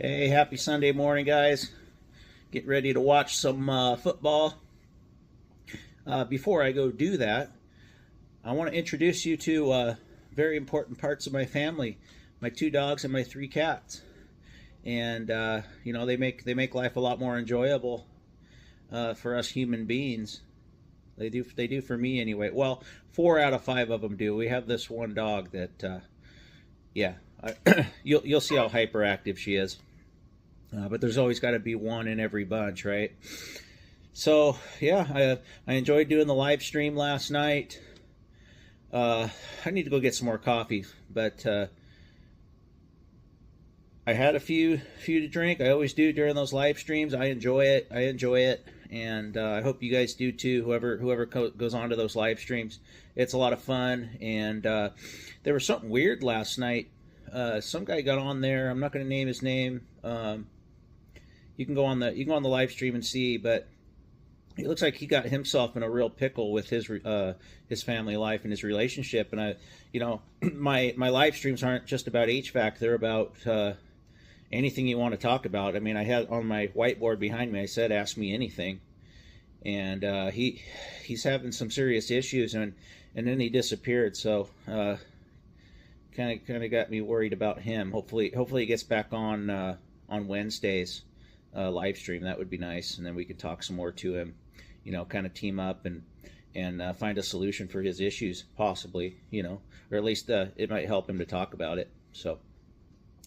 Hey, happy Sunday morning, guys. Getting ready to watch some football. Before I go do that, I want to introduce you to very important parts of my family, my 2 dogs and my 3 cats. And you know, they make life a lot more enjoyable for us human beings. They do for me anyway. Well, 4 out of 5 of them do. We have this one dog that yeah, you'll see how hyperactive she is. But there's always got to be one in every bunch, right? So yeah, I enjoyed doing the live stream last night. I need to go get some more coffee, but I had a few to drink. I always do during those live streams. I enjoy it, and I hope you guys do too. Whoever goes on to those live streams, it's a lot of fun. And there was something weird last night. Some guy got on there. I'm not going to name his name. You can go on the live stream and see, but it looks like he got himself in a real pickle with his family life and his relationship. And my live streams aren't just about HVAC; they're about anything you want to talk about. I mean, I had on my whiteboard behind me, I said, "Ask me anything," and he's having some serious issues, and then he disappeared. So kind of got me worried about him. Hopefully he gets back on Wednesdays. Live stream, that would be nice, and then we could talk some more to him, kind of team up and find a solution for his issues, possibly, or at least it might help him to talk about it. So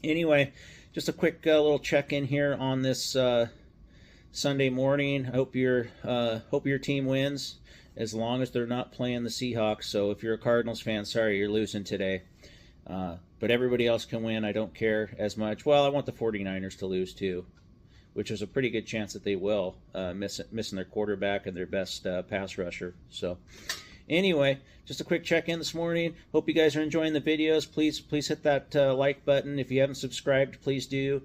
anyway, just a quick little check-in here on this Sunday morning. I hope your team wins, as long as they're not playing the Seahawks. So if you're a Cardinals fan, sorry, you're losing today. But everybody else can win. I don't care as much. Well, I want the 49ers to lose too, which is a pretty good chance that they will, missing their quarterback and their best pass rusher. So anyway, just a quick check-in this morning. Hope you guys are enjoying the videos. Please hit that like button. If you haven't subscribed, please do.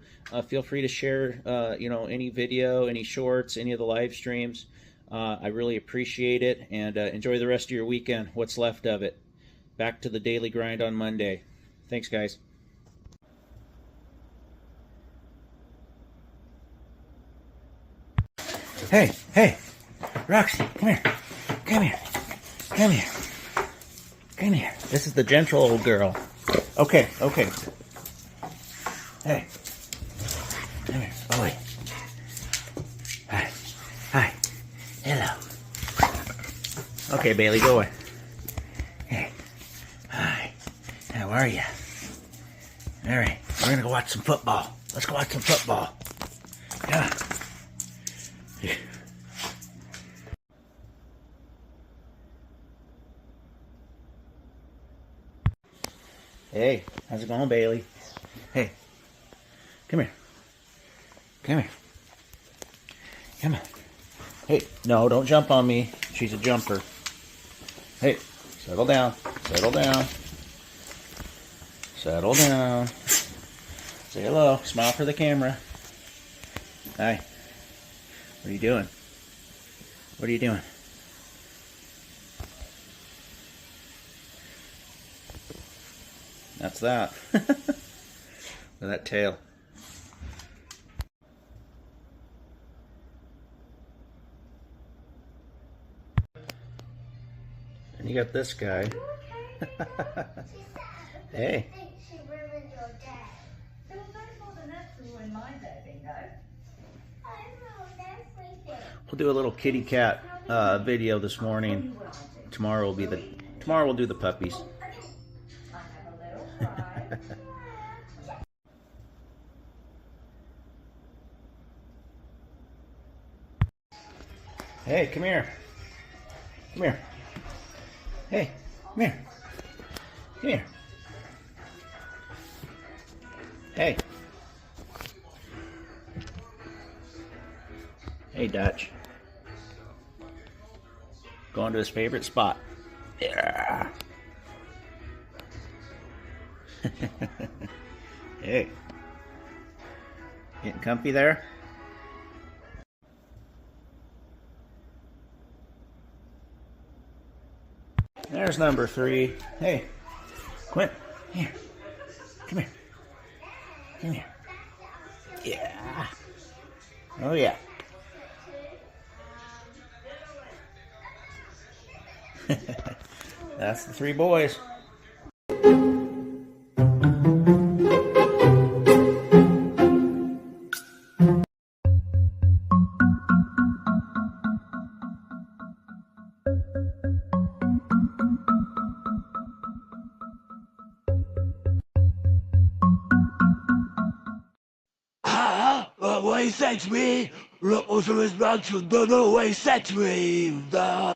Feel free to share any video, any shorts, any of the live streams. I really appreciate it, and enjoy the rest of your weekend, what's left of it. Back to the daily grind on Monday. Thanks, guys. Hey, Roxy, come here. This is the gentle old girl. Okay. Hey, come here, boy. Hi, hello. Okay, Bailey, go away. Hey, hi, how are you? All right, we're gonna go watch some football. Let's go watch some football. Yeah. Hey, how's it going, Bailey? Hey, come here. Come on. Hey, no, don't jump on me. She's a jumper. Hey, settle down. Say hello. Smile for the camera. Hi. What are you doing? That's that. Look at that tail. And you got this guy. Hey. She ruined your day. There was no more than that to ruin my day, Bingo. I ruined everything. We'll do a little kitty cat video this morning. Tomorrow we'll do the puppies. I have a little cry. Hey, come here. Hey, come here. Hey. Hey, Dutch. Going to his favorite spot. Yeah. Hey. Getting comfy there? There's number 3. Hey, Quint, here. Come here. Yeah. Oh, yeah. That's the three boys. What he said to me, look, also his back to don't know what he said to me.